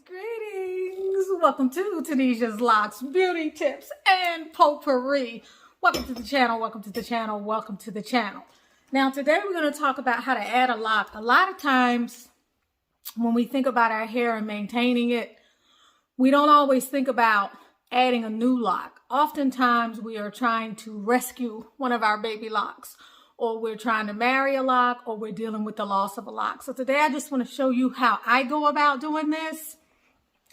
Greetings. Welcome to Tunisia's Locks, Beauty Tips, and Potpourri. Welcome to the channel, welcome to the channel, welcome to the channel. Now today we're going to talk about how to add a lock. A lot of times when we think about our hair and maintaining it, we don't always think about adding a new lock. Oftentimes we are trying to rescue one of our baby locks, or we're trying to marry a lock, or we're dealing with the loss of a lock. So today I just want to show you how I go about doing this,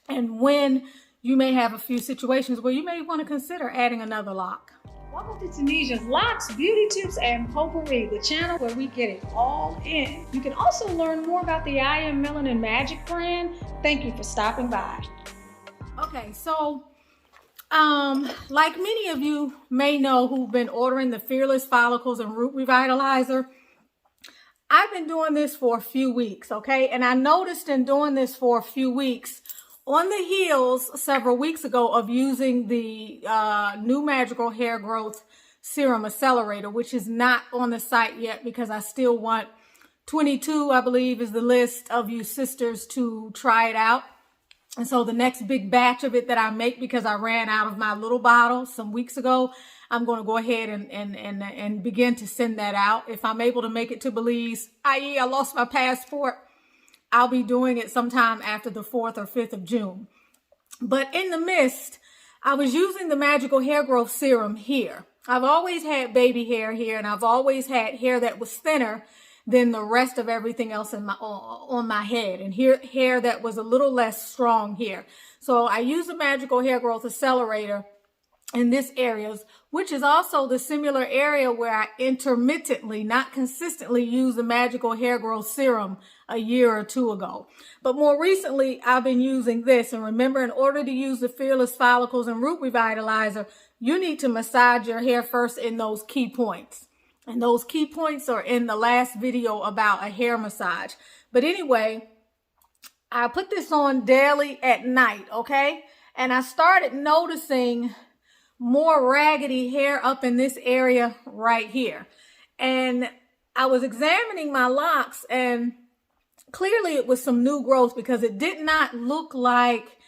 and when you may have a few situations where you may want to consider adding another lock. Welcome to Tunisia's Locks, Beauty Tips, and Potpourri, the channel where we get it all in. You can also learn more about the I Am Melanin Magic brand. Thank you for stopping by. Okay, so like many of you may know who've been ordering the Fearless Follicles and Root Revitalizer, I've been doing this for a few weeks, okay? And I noticed in doing this for a few weeks, on the heels several weeks ago of using the new Magical Hair Growth Serum Accelerator, which is not on the site yet because I still want 22, I believe, is the list of you sisters to try it out. And so the next big batch of it that I make, because I ran out of my little bottle some weeks ago, I'm going to go ahead and begin to send that out. If I'm able to make it to Belize, i.e. I lost my passport, I'll be doing it sometime after the 4th or 5th of June. But in the midst, I was using the Magical Hair Growth Serum here. I've always had baby hair here, and I've always had hair that was thinner than the rest of everything else in on my head, and hair that was a little less strong here. So I use the Magical Hair Growth Accelerator in this area, which is also the similar area where I intermittently, not consistently, use the Magical Hair Growth Serum a year or two ago. But more recently, I've been using this. And remember, in order to use the Fearless Follicles and Root Revitalizer, you need to massage your hair first in those key points. And those key points are in the last video about a hair massage. But anyway, I put this on daily at night, okay? And I started noticing more raggedy hair up in this area right here. And I was examining my locks, and clearly it was some new growth, because it did not look like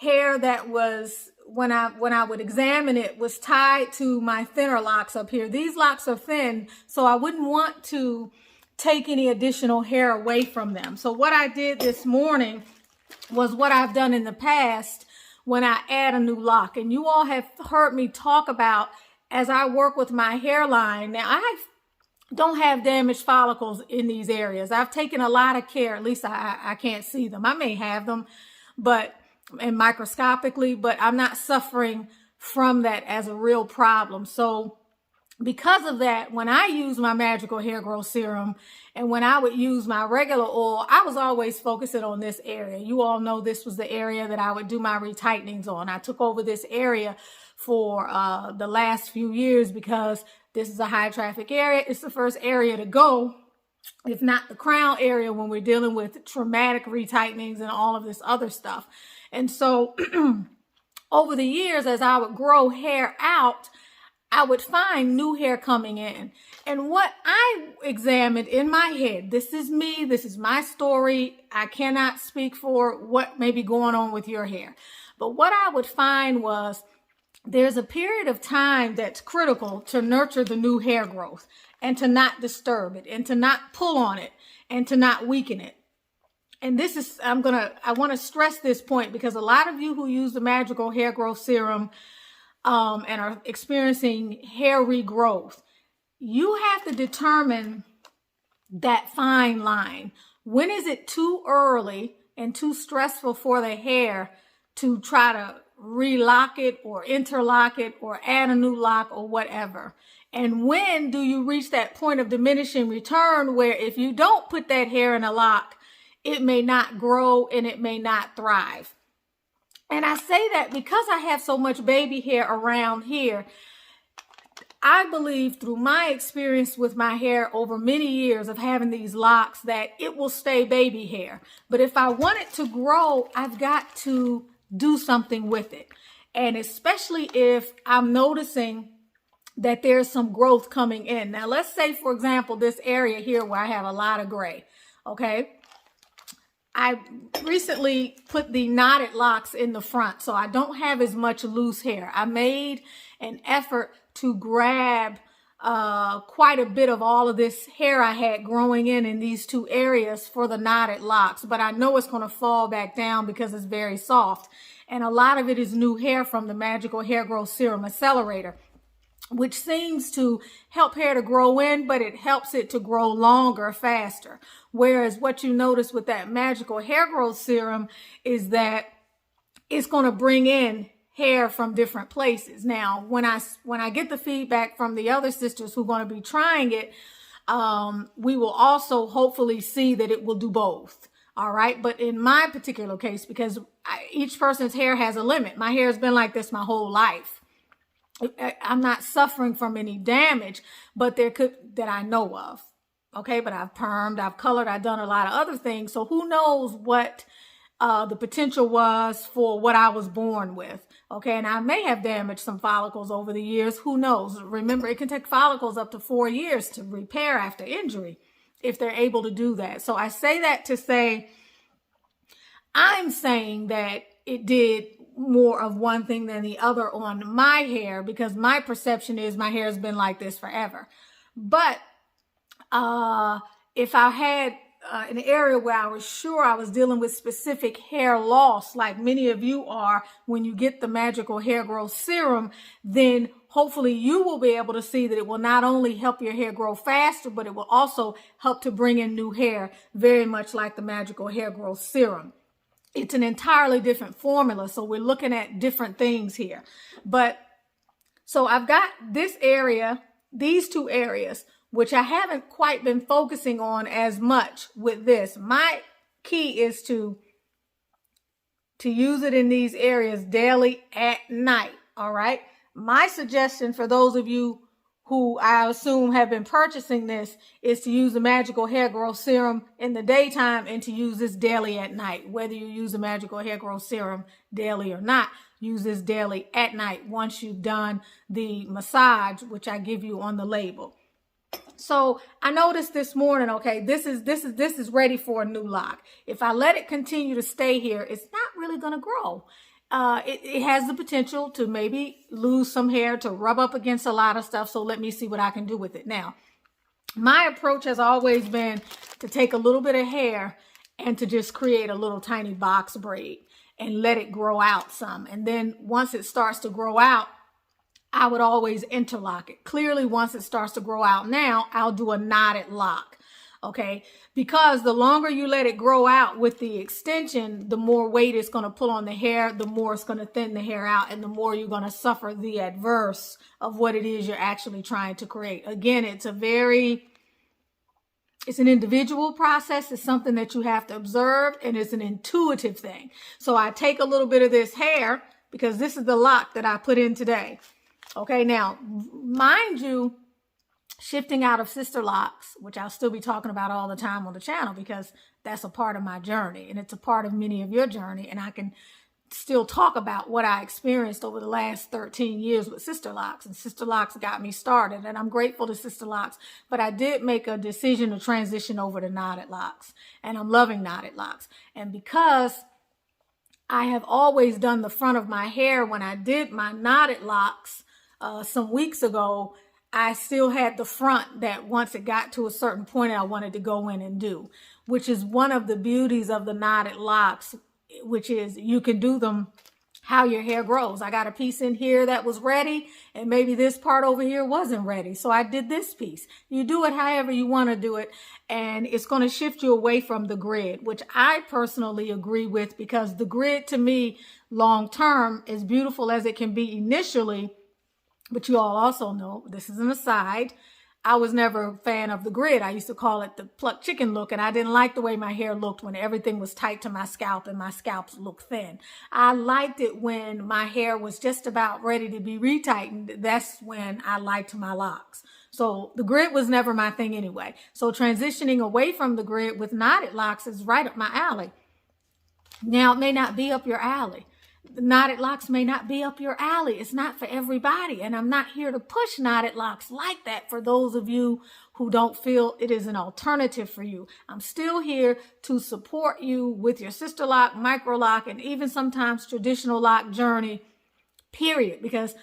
hair that was, when I would examine it, was tied to my thinner locks up here. These locks are thin, so I wouldn't want to take any additional hair away from them. So what I did this morning was what I've done in the past when I add a new lock. And you all have heard me talk about, as I work with my hairline. Now, I don't have damaged follicles in these areas. I've taken a lot of care. At least I can't see them. I may have them, and microscopically, but I'm not suffering from that as a real problem. So because of that, when I use my Magical Hair Growth Serum and when I would use my regular oil, I was always focusing on this area. You all know this was the area that I would do my retightenings on. I took over this area for the last few years because this is a high traffic area. It's the first area to go, if not the crown area, when we're dealing with traumatic retightenings and all of this other stuff. And so over the years, as I would grow hair out, I would find new hair coming in. And what I examined in my head, this is me, this is my story. I cannot speak for what may be going on with your hair. But what I would find was there's a period of time that's critical to nurture the new hair growth and to not disturb it and to not pull on it and to not weaken it. And this is, I want to stress this point, because a lot of you who use the Magical Hair Growth Serum and are experiencing hair regrowth, you have to determine that fine line. When is it too early and too stressful for the hair to try to relock it or interlock it or add a new lock or whatever? And when do you reach that point of diminishing return where if you don't put that hair in a lock, it may not grow and it may not thrive? And I say that because I have so much baby hair around here. I believe through my experience with my hair over many years of having these locks that it will stay baby hair. But if I want it to grow, I've got to do something with it. And especially if I'm noticing that there's some growth coming in. Now, let's say, for example, this area here where I have a lot of gray, okay? I recently put the knotted locks in the front, so I don't have as much loose hair. I made an effort to grab quite a bit of all of this hair I had growing in these two areas for the knotted locks, but I know it's going to fall back down because it's very soft. And a lot of it is new hair from the Magical Hair Growth Serum Accelerator, which seems to help hair to grow in, but it helps it to grow longer, faster. Whereas what you notice with that Magical Hair Growth Serum is that it's going to bring in hair from different places. Now, when I get the feedback from the other sisters who are going to be trying it, we will also hopefully see that it will do both. All right. But in my particular case, because each person's hair has a limit, my hair has been like this my whole life. I'm not suffering from any damage, but there could, that I know of. Okay. But I've permed, I've colored, I've done a lot of other things. So who knows what the potential was for what I was born with. Okay. And I may have damaged some follicles over the years. Who knows? Remember, it can take follicles up to 4 years to repair after injury if they're able to do that. So I say that to say, I'm saying that it did more of one thing than the other on my hair, because my perception is my hair has been like this forever. But if I had an area where I was sure I was dealing with specific hair loss, like many of you are when you get the Magical Hair Growth Serum, then hopefully you will be able to see that it will not only help your hair grow faster, but it will also help to bring in new hair, very much like the Magical Hair Growth Serum. It's an entirely different formula, so we're looking at different things here. But so I've got this area, these two areas, which I haven't quite been focusing on as much with this. My key is to use it in these areas daily at night, all right? My suggestion for those of you who I assume have been purchasing this is to use the Magical Hair Growth Serum in the daytime and to use this daily at night. Whether you use the Magical Hair Growth Serum daily or not, use this daily at night once you've done the massage, which I give you on the label. So I noticed this morning, okay, this is ready for a new lock. If I let it continue to stay here, it's not really going to grow. It has the potential to maybe lose some hair, to rub up against a lot of stuff. So let me see what I can do with it. Now, my approach has always been to take a little bit of hair and to just create a little tiny box braid and let it grow out some. And then once it starts to grow out, I would always interlock it. Clearly, once it starts to grow out now, I'll do a knotted lock. Okay, because the longer you let it grow out with the extension, the more weight it's going to pull on the hair, the more it's going to thin the hair out, and the more you're going to suffer the adverse of what it is you're actually trying to create. Again, it's an individual process. It's something that you have to observe, and it's an intuitive thing. So I take a little bit of this hair, because this is the lock that I put in today. Okay, now, mind you, shifting out of Sisterlocks, which I'll still be talking about all the time on the channel, because that's a part of my journey and it's a part of many of your journey. And I can still talk about what I experienced over the last 13 years with Sisterlocks, and Sisterlocks got me started, and I'm grateful to Sisterlocks. But I did make a decision to transition over to knotted locks, and I'm loving knotted locks. And because I have always done the front of my hair, when I did my knotted locks some weeks ago, I still had the front that once it got to a certain point, I wanted to go in and do, which is one of the beauties of the knotted locks, which is you can do them how your hair grows. I got a piece in here that was ready, and maybe this part over here wasn't ready. So I did this piece. You do it however you want to do it, and it's going to shift you away from the grid, which I personally agree with, because the grid to me, long term, as beautiful as it can be initially, but you all also know, this is an aside, I was never a fan of the grid. I used to call it the plucked chicken look, and I didn't like the way my hair looked when everything was tight to my scalp and my scalps looked thin. I liked it when my hair was just about ready to be retightened. That's when I liked my locks. So the grid was never my thing anyway. So transitioning away from the grid with knotted locks is right up my alley. Now, it may not be up your alley. The knotted locks may not be up your alley. It's not for everybody. And I'm not here to push knotted locks like that for those of you who don't feel it is an alternative for you. I'm still here to support you with your Sisterlock, Microlock, and even sometimes traditional lock journey, period, because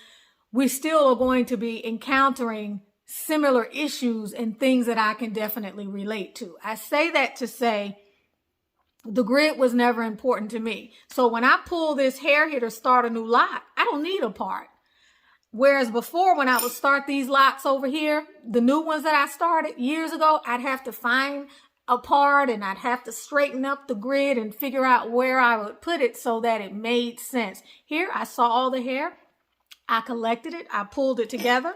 we still are going to be encountering similar issues and things that I can definitely relate to. I say that to say the grid was never important to me. So when I pull this hair here to start a new lock, I don't need a part. Whereas before, when I would start these locks over here, the new ones that I started years ago, I'd have to find a part and I'd have to straighten up the grid and figure out where I would put it so that it made sense. Here, I saw all the hair. I collected it. I pulled it together.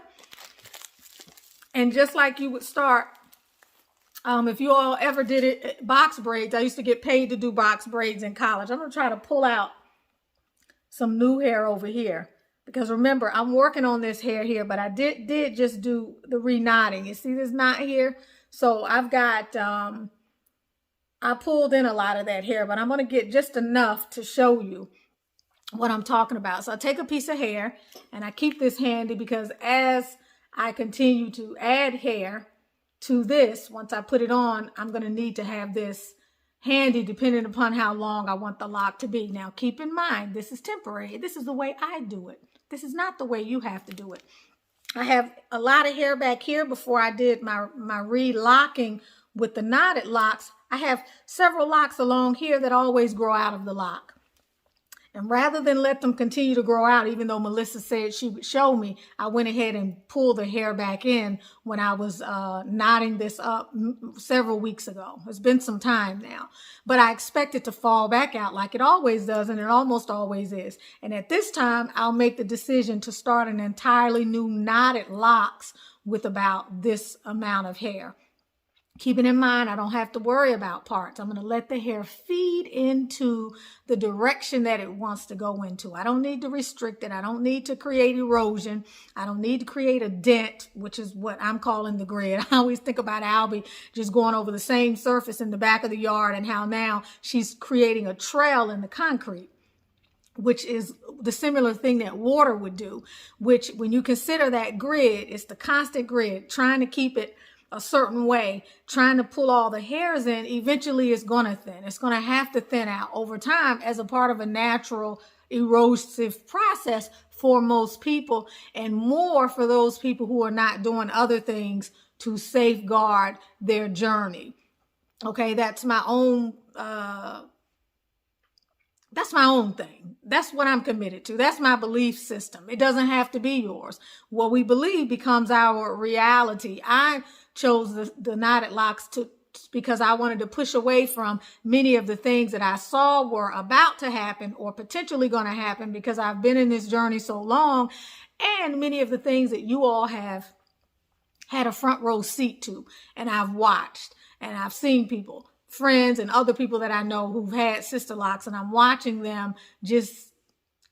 And just like you would start, if you all ever did it, box braids, I used to get paid to do box braids in college. I'm going to try to pull out some new hair over here. Because remember, I'm working on this hair here, but I did just do the re-knotting. You see this knot here? So I've got, I pulled in a lot of that hair, but I'm going to get just enough to show you what I'm talking about. So I take a piece of hair and I keep this handy because as I continue to add hair to this, once I put it on, I'm going to need to have this handy depending upon how long I want the lock to be. Now, keep in mind, this is temporary. This is the way I do it. This is not the way you have to do it. I have a lot of hair back here before I did my re-locking with the knotted locks. I have several locks along here that always grow out of the lock. And rather than let them continue to grow out, even though Melissa said she would show me, I went ahead and pulled the hair back in when I was knotting this up several weeks ago. It's been some time now. But I expect it to fall back out like it always does, and it almost always is. And at this time, I'll make the decision to start an entirely new knotted locks with about this amount of hair. Keeping in mind, I don't have to worry about parts. I'm going to let the hair feed into the direction that it wants to go into. I don't need to restrict it. I don't need to create erosion. I don't need to create a dent, which is what I'm calling the grid. I always think about Albie just going over the same surface in the back of the yard and how now she's creating a trail in the concrete, which is the similar thing that water would do, which when you consider that grid, it's the constant grid, trying to keep it a certain way, trying to pull all the hairs in, eventually it's going to thin. It's going to have to thin out over time as a part of a natural erosive process for most people, and more for those people who are not doing other things to safeguard their journey. Okay, that's my own thing. That's what I'm committed to. That's my belief system. It doesn't have to be yours. What we believe becomes our reality. I chose the knotted locks because I wanted to push away from many of the things that I saw were about to happen or potentially going to happen because I've been in this journey so long, and many of the things that you all have had a front row seat to, and I've watched and I've seen people, friends and other people that I know who've had Sisterlocks, and I'm watching them just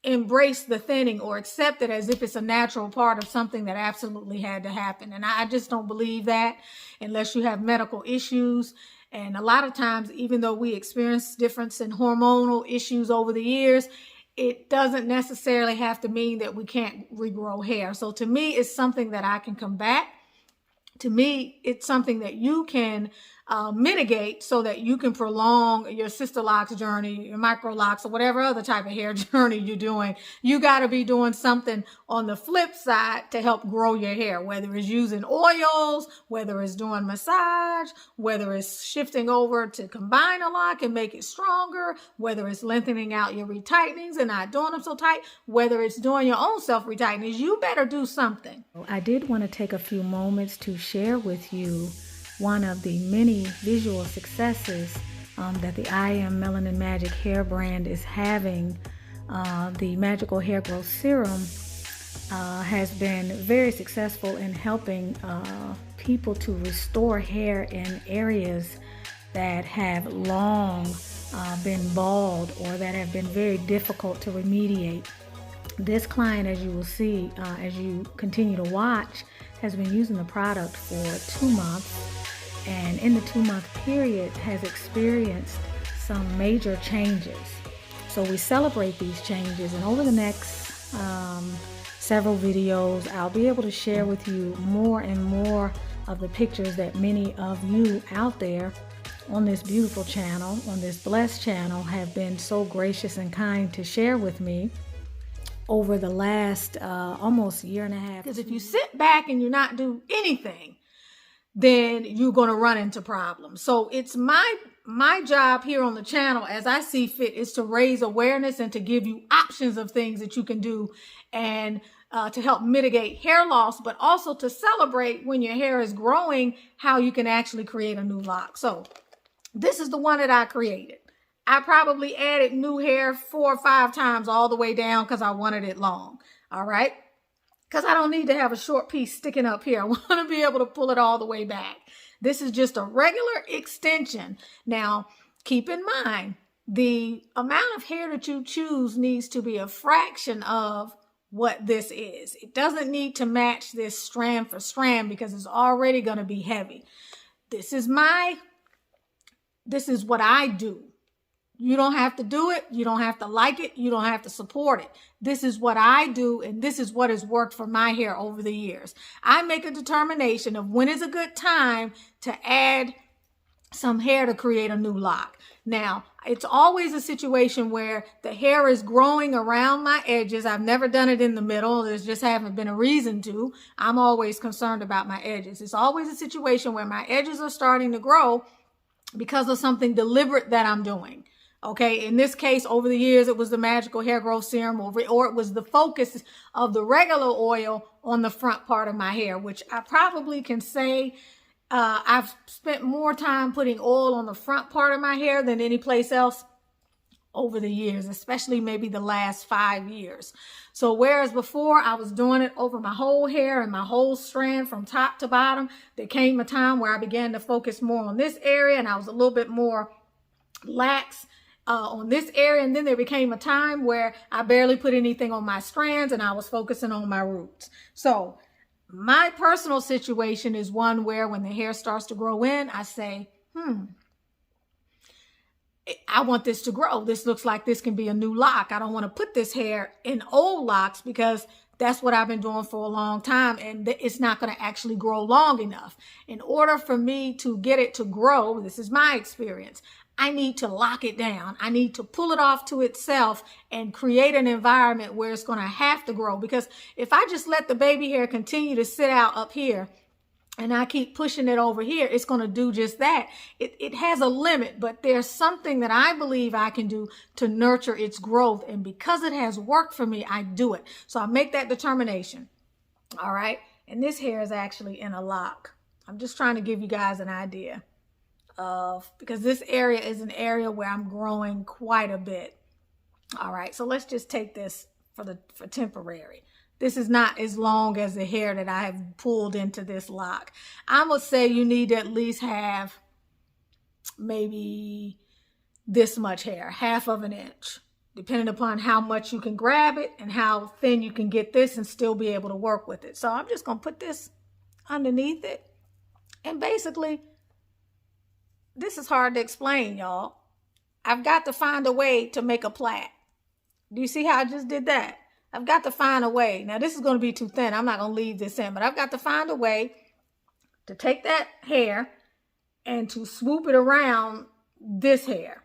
embrace the thinning or accept it as if it's a natural part of something that absolutely had to happen. And I just don't believe that unless you have medical issues. And a lot of times, even though we experience difference in hormonal issues over the years, it doesn't necessarily have to mean that we can't regrow hair. So to me, it's something that I can combat. To me, it's something that you can mitigate so that you can prolong your Sisterlocks journey, your Microlocks, or whatever other type of hair journey you're doing. You got to be doing something on the flip side to help grow your hair, whether it's using oils, whether it's doing massage, whether it's shifting over to combine a lock and make it stronger, whether it's lengthening out your retightenings and not doing them so tight, whether it's doing your own self-retightenings. You better do something. I did want to take a few moments to share with you one of the many visual successes that the I Am Melanin Magic hair brand is having. The Magical Hair Growth Serum has been very successful in helping people to restore hair in areas that have long been bald or that have been very difficult to remediate. This client, as you will see as you continue to watch, has been using the product for 2 months, and in the 2-month period has experienced some major changes. So we celebrate these changes, and over the next several videos I'll be able to share with you more and more of the pictures that many of you out there on this beautiful channel, on this blessed channel, have been so gracious and kind to share with me over the last almost year and a half. Because if you sit back and you not do anything, then you're going to run into problems. So it's my job here on the channel, as I see fit, is to raise awareness and to give you options of things that you can do and to help mitigate hair loss, but also to celebrate when your hair is growing, how you can actually create a new lock. So this is the one that I created. I probably added new hair 4 or 5 times all the way down because I wanted it long. All right. Because I don't need to have a short piece sticking up here. I want to be able to pull it all the way back. This is just a regular extension. Now, keep in mind, the amount of hair that you choose needs to be a fraction of what this is. It doesn't need to match this strand for strand because it's already going to be heavy. This is what I do. You don't have to do it. You don't have to like it. You don't have to support it. This is what I do, and this is what has worked for my hair over the years. I make a determination of when is a good time to add some hair to create a new lock. Now, it's always a situation where the hair is growing around my edges. I've never done it in the middle. There's just haven't been a reason to. I'm always concerned about my edges. It's always a situation where my edges are starting to grow because of something deliberate that I'm doing. Okay, in this case, over the years, it was the magical hair growth serum, or it was the focus of the regular oil on the front part of my hair, which I probably can say I've spent more time putting oil on the front part of my hair than any place else over the years, especially maybe the last 5 years. So whereas before I was doing it over my whole hair and my whole strand from top to bottom, there came a time where I began to focus more on this area and I was a little bit more lax on this area. And then there became a time where I barely put anything on my strands and I was focusing on my roots. So my personal situation is one where when the hair starts to grow in, I say, I want this to grow. This looks like this can be a new lock. I don't want to put this hair in old locks because that's what I've been doing for a long time and it's not going to actually grow long enough. In order for me to get it to grow, this is my experience, I need to lock it down. I need to pull it off to itself and create an environment where it's going to have to grow. Because if I just let the baby hair continue to sit out up here and I keep pushing it over here, it's going to do just that. It has a limit, but there's something that I believe I can do to nurture its growth. And because it has worked for me, I do it. So I make that determination. All right. And this hair is actually in a lock. I'm just trying to give you guys an idea of, because this area is an area where I'm growing quite a bit. All right, so let's just take this for temporary. This is not as long as the hair that I have pulled into this lock. I'm gonna say you need to at least have maybe this much hair, 1/2 inch, depending upon how much you can grab it and how thin you can get this and still be able to work with it. So I'm just gonna put this underneath it, and basically, this is hard to explain, y'all. I've got to find a way to make a plait. Do you see how I just did that? I've got to find a way. Now, this is going to be too thin. I'm not going to leave this in, but I've got to find a way to take that hair and to swoop it around this hair.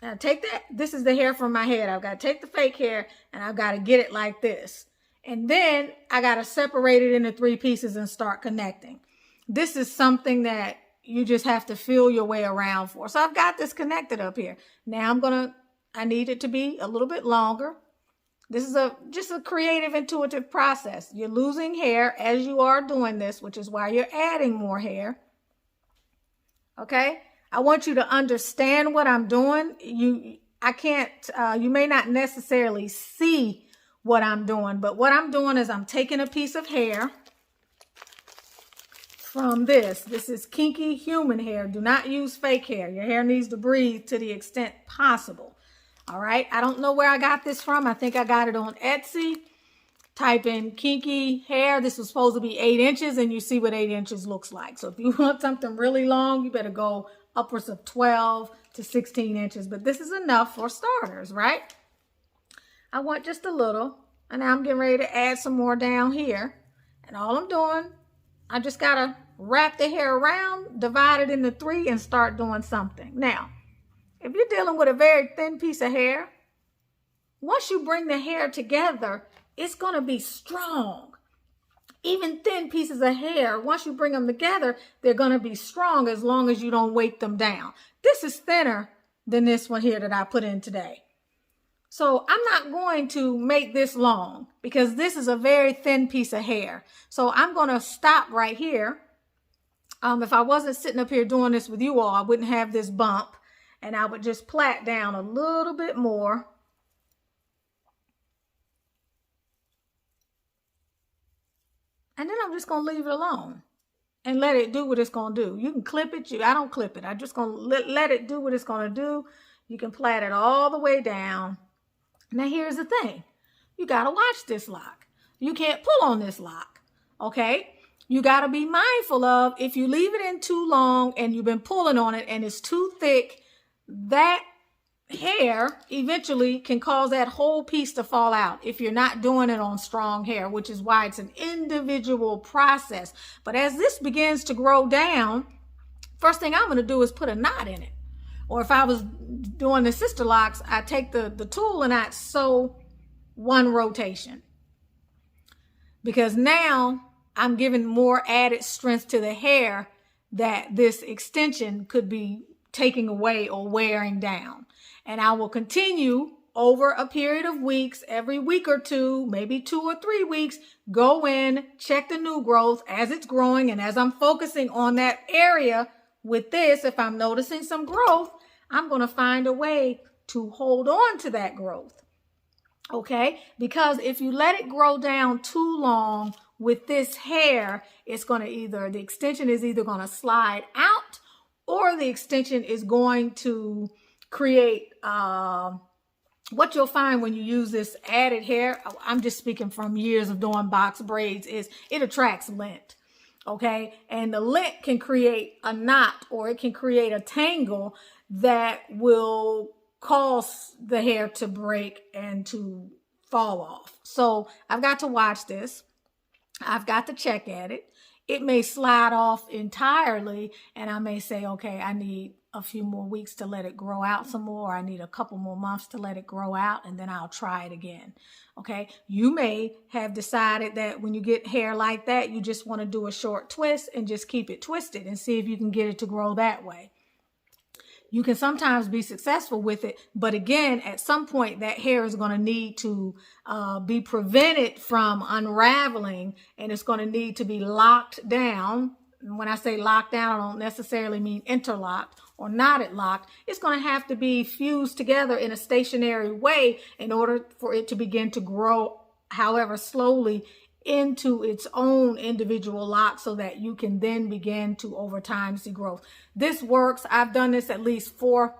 Now, take that. This is the hair from my head. I've got to take the fake hair and I've got to get it like this. And then I got to separate it into 3 pieces and start connecting. This is something that you just have to feel your way around for. So I've got this connected up here. Now I need it to be a little bit longer. This is just a creative, intuitive process. You're losing hair as you are doing this, which is why you're adding more hair. Okay? I want you to understand what I'm doing. You may not necessarily see what I'm doing, but what I'm doing is I'm taking a piece of hair from this. This is kinky human hair. Do not use fake hair. Your hair needs to breathe to the extent possible. All right. I don't know where I got this from. I think I got it on Etsy. Type in kinky hair. This was supposed to be 8 inches and you see what 8 inches looks like. So if you want something really long, you better go upwards of 12 to 16 inches. But this is enough for starters, right? I want just a little. And now I'm getting ready to add some more down here. And all I'm doing, I just got to wrap the hair around, divide it into 3, and start doing something. Now, if you're dealing with a very thin piece of hair, once you bring the hair together, it's going to be strong. Even thin pieces of hair, once you bring them together, they're going to be strong as long as you don't weight them down. This is thinner than this one here that I put in today. So I'm not going to make this long because this is a very thin piece of hair. So I'm going to stop right here. If I wasn't sitting up here doing this with you all, I wouldn't have this bump, and I would just plait down a little bit more. And then I'm just going to leave it alone and let it do what it's going to do. You can clip it. I don't clip it. I'm just going to let it do what it's going to do. You can plait it all the way down. Now, here's the thing. You got to watch this lock. You can't pull on this lock, okay? You got to be mindful of if you leave it in too long and you've been pulling on it and it's too thick, that hair eventually can cause that whole piece to fall out if you're not doing it on strong hair, which is why it's an individual process. But as this begins to grow down, first thing I'm going to do is put a knot in it. Or if I was doing the Sisterlocks, I take the tool and I sew one rotation. Because now I'm giving more added strength to the hair that this extension could be taking away or wearing down. And I will continue over a period of weeks, every week or two, maybe 2 or 3 weeks, go in, check the new growth as it's growing. And as I'm focusing on that area with this, if I'm noticing some growth, I'm going to find a way to hold on to that growth. Okay? Because if you let it grow down too long with this hair, it's going to the extension is either going to slide out or the extension is going to create what you'll find when you use this added hair. I'm just speaking from years of doing box braids, is it attracts lint. Okay. And the lint can create a knot or it can create a tangle that will cause the hair to break and to fall off. So I've got to watch this. I've got to check at it. It may slide off entirely and I may say, okay, I need a few more weeks to let it grow out some more. I need a couple more months to let it grow out and then I'll try it again. Okay. You may have decided that when you get hair like that, you just want to do a short twist and just keep it twisted and see if you can get it to grow that way. You can sometimes be successful with it, but again, at some point that hair is going to need to be prevented from unraveling and it's going to need to be locked down. And when I say locked down, I don't necessarily mean interlocked or knotted locked. It's going to have to be fused together in a stationary way in order for it to begin to grow, however slowly, into its own individual lock so that you can then begin to over time see growth. This works. I've done this at least 4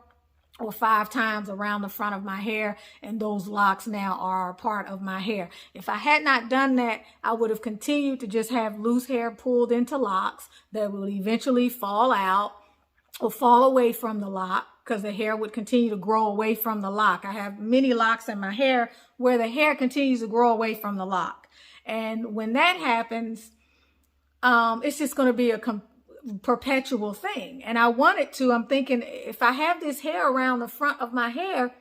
or 5 times around the front of my hair, and those locks now are a part of my hair. If I had not done that, I would have continued to just have loose hair pulled into locks that will eventually fall out or fall away from the lock because the hair would continue to grow away from the lock. I have many locks in my hair where the hair continues to grow away from the lock. And when that happens, it's just going to be a perpetual thing. And I want it to, I'm thinking, if I have this hair around the front of my hair,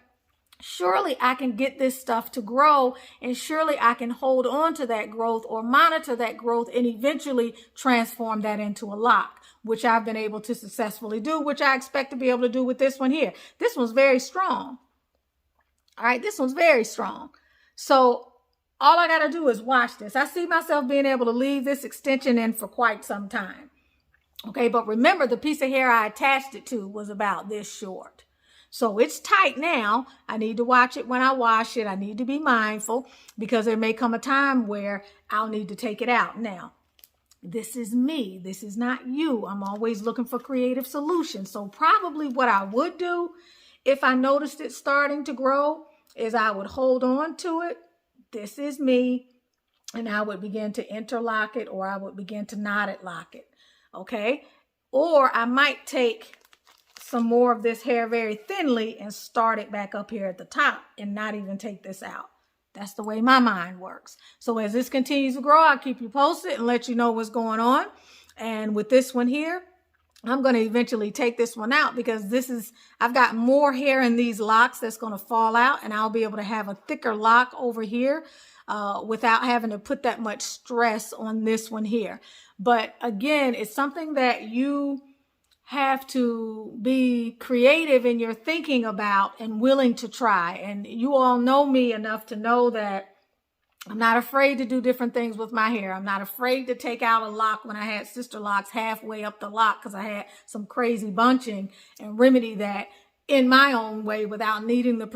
surely I can get this stuff to grow and surely I can hold on to that growth or monitor that growth and eventually transform that into a lock, which I've been able to successfully do, which I expect to be able to do with this one here. This one's very strong. All right, this one's very strong. So all I got to do is watch this. I see myself being able to leave this extension in for quite some time. Okay, but remember the piece of hair I attached it to was about this short. So it's tight now. I need to watch it when I wash it. I need to be mindful because there may come a time where I'll need to take it out. Now, this is me. This is not you. I'm always looking for creative solutions. So probably what I would do if I noticed it starting to grow is I would hold on to it. This is me, and I would begin to interlock it or I would begin to knotted lock it, okay? Or I might take some more of this hair very thinly and start it back up here at the top and not even take this out. That's the way my mind works. So as this continues to grow, I'll keep you posted and let you know what's going on. And with this one here, I'm going to eventually take this one out because I've got more hair in these locks that's going to fall out, and I'll be able to have a thicker lock over here without having to put that much stress on this one here. But again, it's something that you have to be creative in your thinking about and willing to try. And you all know me enough to know that I'm not afraid to do different things with my hair. I'm not afraid to take out a lock when I had Sisterlocks halfway up the lock because I had some crazy bunching, and remedy that in my own way without needing the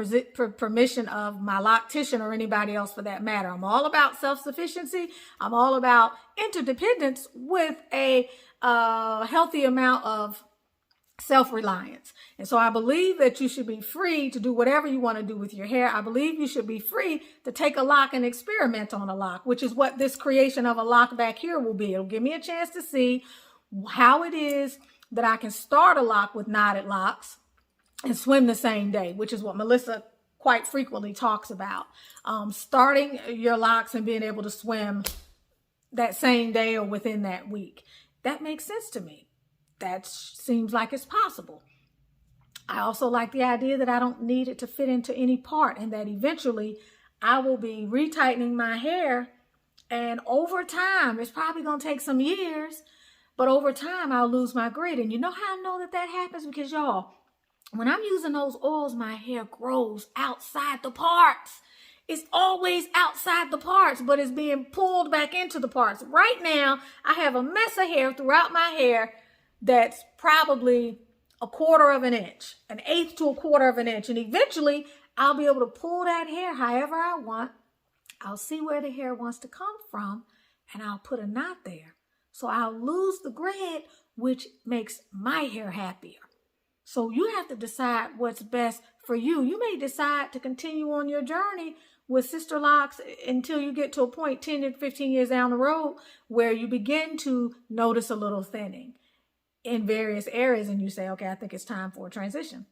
permission of my loctician or anybody else for that matter. I'm all about self-sufficiency. I'm all about interdependence with a healthy amount of self-reliance. And so I believe that you should be free to do whatever you want to do with your hair. I believe you should be free to take a lock and experiment on a lock, which is what this creation of a lock back here will be. It'll give me a chance to see how it is that I can start a lock with knotted locks and swim the same day, which is what Melissa quite frequently talks about. Starting your locks and being able to swim that same day or within that week. That makes sense to me. That seems like it's possible. I also like the idea that I don't need it to fit into any part, and that eventually I will be retightening my hair, and over time, it's probably going to take some years, but over time I'll lose my grit. And you know how I know that that happens? Because y'all, when I'm using those oils, my hair grows outside the parts. It's always outside the parts, but it's being pulled back into the parts. Right now, I have a mess of hair throughout my hair that's probably 1/4 of an inch, 1/8 to 1/4 of an inch. And eventually I'll be able to pull that hair however I want. I'll see where the hair wants to come from, and I'll put a knot there. So I'll lose the grit, which makes my hair happier. So you have to decide what's best for you. You may decide to continue on your journey with Sisterlocks until you get to a point 10 to 15 years down the road where you begin to notice a little thinning in various areas, and you say, okay, I think it's time for a transition.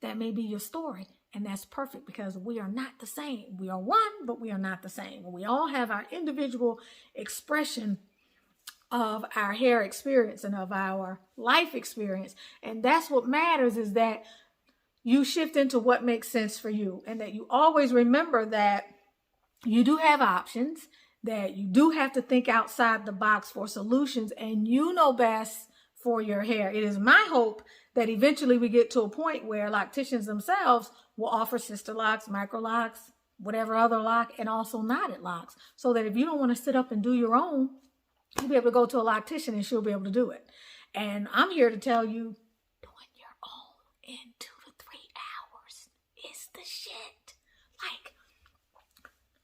That may be your story, and that's perfect because we are not the same. We are one, but we are not the same. We all have our individual expression of our hair experience and of our life experience, and that's what matters, is that you shift into what makes sense for you, and that you always remember that you do have options, that you do have to think outside the box for solutions, and you know best for your hair. It is my hope that eventually we get to a point where locticians themselves will offer Sisterlocks, Microlocks, whatever other lock, and also knotted locks, so that if you don't want to sit up and do your own, you'll be able to go to a loctician and she'll be able to do it. And I'm here to tell you, doing your own in 2 to 3 hours is the shit. Like,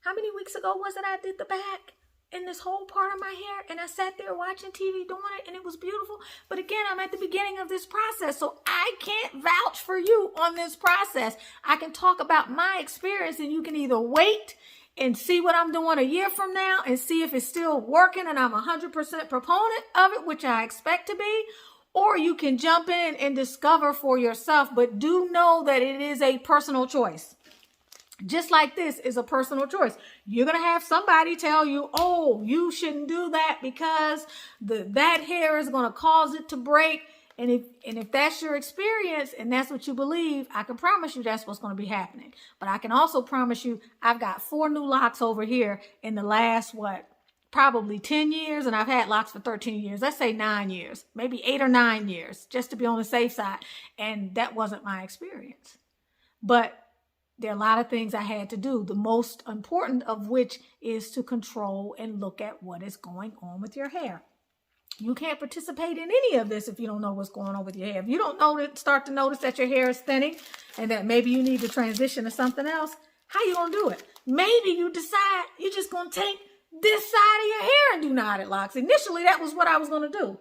how many weeks ago was it I did the back in this whole part of my hair, and I sat there watching TV doing it, and it was beautiful. But again, I'm at the beginning of this process, so I can't vouch for you on this process. I can talk about my experience, and you can either wait and see what I'm doing a year from now and see if it's still working and I'm 100% proponent of it, which I expect to be, or you can jump in and discover for yourself. But do know that it is a personal choice. Just like this is a personal choice. You're going to have somebody tell you, oh, you shouldn't do that because that hair is going to cause it to break. And if that's your experience and that's what you believe, I can promise you that's what's going to be happening. But I can also promise you I've got 4 new locks over here in the last, probably 10 years. And I've had locks for 13 years. Let's say 9 years, maybe 8 or 9 years, just to be on the safe side. And that wasn't my experience. But there are a lot of things I had to do, the most important of which is to control and look at what is going on with your hair. You can't participate in any of this if you don't know what's going on with your hair. If you don't start to notice that your hair is thinning and that maybe you need to transition to something else, how you going to do it? Maybe you decide you're just going to take this side of your hair and do knotted locks. Initially, that was what I was going to do.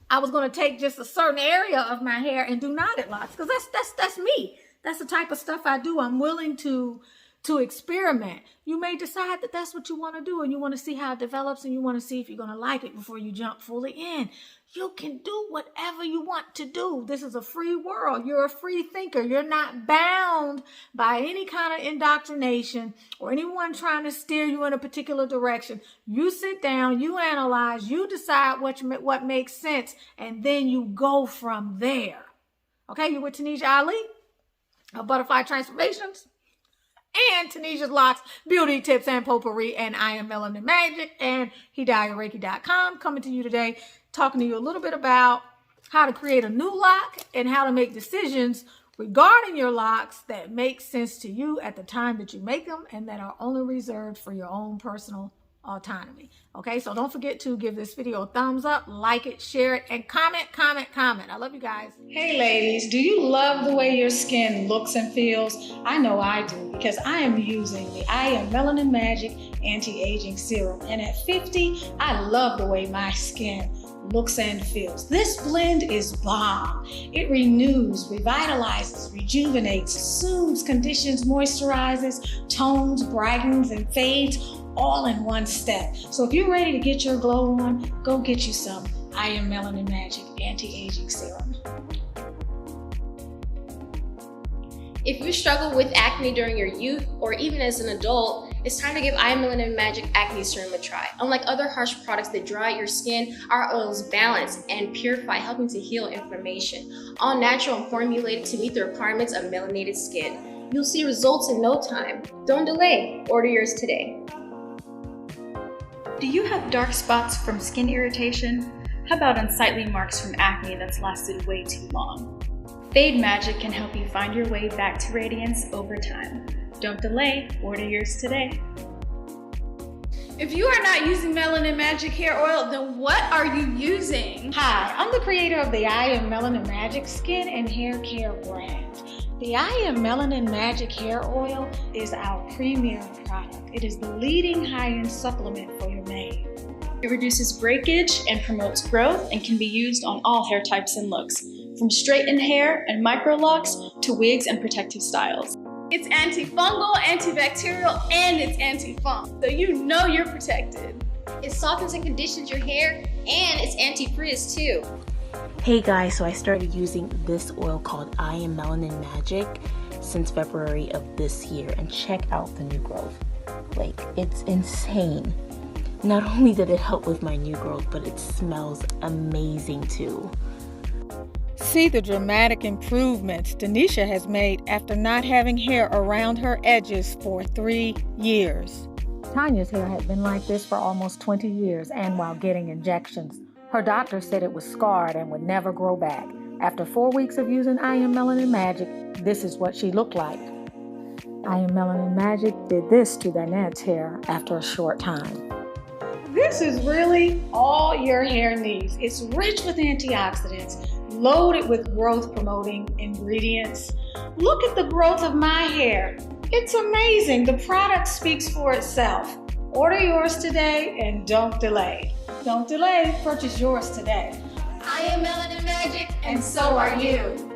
I was going to take just a certain area of my hair and do knotted locks because that's me. That's the type of stuff I do. I'm willing to experiment. You may decide that that's what you want to do and you want to see how it develops and you want to see if you're going to like it before you jump fully in. You can do whatever you want to do. This is a free world. You're a free thinker. You're not bound by any kind of indoctrination or anyone trying to steer you in a particular direction. You sit down, you analyze, you decide what makes sense, and then you go from there. Okay, you're with Tanisha Ali of Butterfly Transformations and Tanisha's Locks, Beauty Tips and Potpourri, and I Am Melanin Magic and HeDiaReiki.com, coming to you today, talking to you a little bit about how to create a new lock and how to make decisions regarding your locks that make sense to you at the time that you make them and that are only reserved for your own personal autonomy. Okay, so don't forget to give this video a thumbs up, like it, share it, and comment. I love you guys. Hey ladies, do you love the way your skin looks and feels? I know I do, because I am using the I Am Melanin Magic Anti-Aging Serum, and at 50, I love the way my skin looks and feels. This blend is bomb. It renews, revitalizes, rejuvenates, soothes, conditions, moisturizes, tones, brightens, and fades, all in one step. So if you're ready to get your glow on, go get you some I Am Melanin Magic Anti-Aging Serum. If you struggle with acne during your youth or even as an adult, it's time to give I Am Melanin Magic Acne Serum a try. Unlike other harsh products that dry out your skin, our oils balance and purify, helping to heal inflammation. All natural and formulated to meet the requirements of melanated skin. You'll see results in no time. Don't delay. Order yours today. Do you have dark spots from skin irritation? How about unsightly marks from acne that's lasted way too long? Fade Magic can help you find your way back to radiance over time. Don't delay, order yours today. If you are not using Melanin Magic Hair Oil, then what are you using? Hi, I'm the creator of the I Am Melanin Magic Skin and Hair Care brand. The I Am Melanin Magic Hair Oil is our premier product. It is the leading high-end supplement for your mane. It reduces breakage and promotes growth and can be used on all hair types and looks, from straightened hair and microlocks to wigs and protective styles. It's antifungal, antibacterial, and it's anti-funk, so you know you're protected. It softens and conditions your hair, and it's anti-frizz too. Hey guys, so I started using this oil called I Am Melanin Magic since February of this year, and check out the new growth. Like, it's insane. Not only did it help with my new growth, but it smells amazing too. See the dramatic improvements Tanisha has made after not having hair around her edges for 3 years. Tanya's hair had been like this for almost 20 years, and while getting injections. Her doctor said it was scarred and would never grow back. After 4 weeks of using I Am Melanin Magic, this is what she looked like. I Am Melanin Magic did this to Danette's hair after a short time. This is really all your hair needs. It's rich with antioxidants, loaded with growth-promoting ingredients. Look at the growth of my hair. It's amazing. The product speaks for itself. Order yours today and don't delay. Don't delay, purchase yours today. I Am Melanin Magic, and so are you.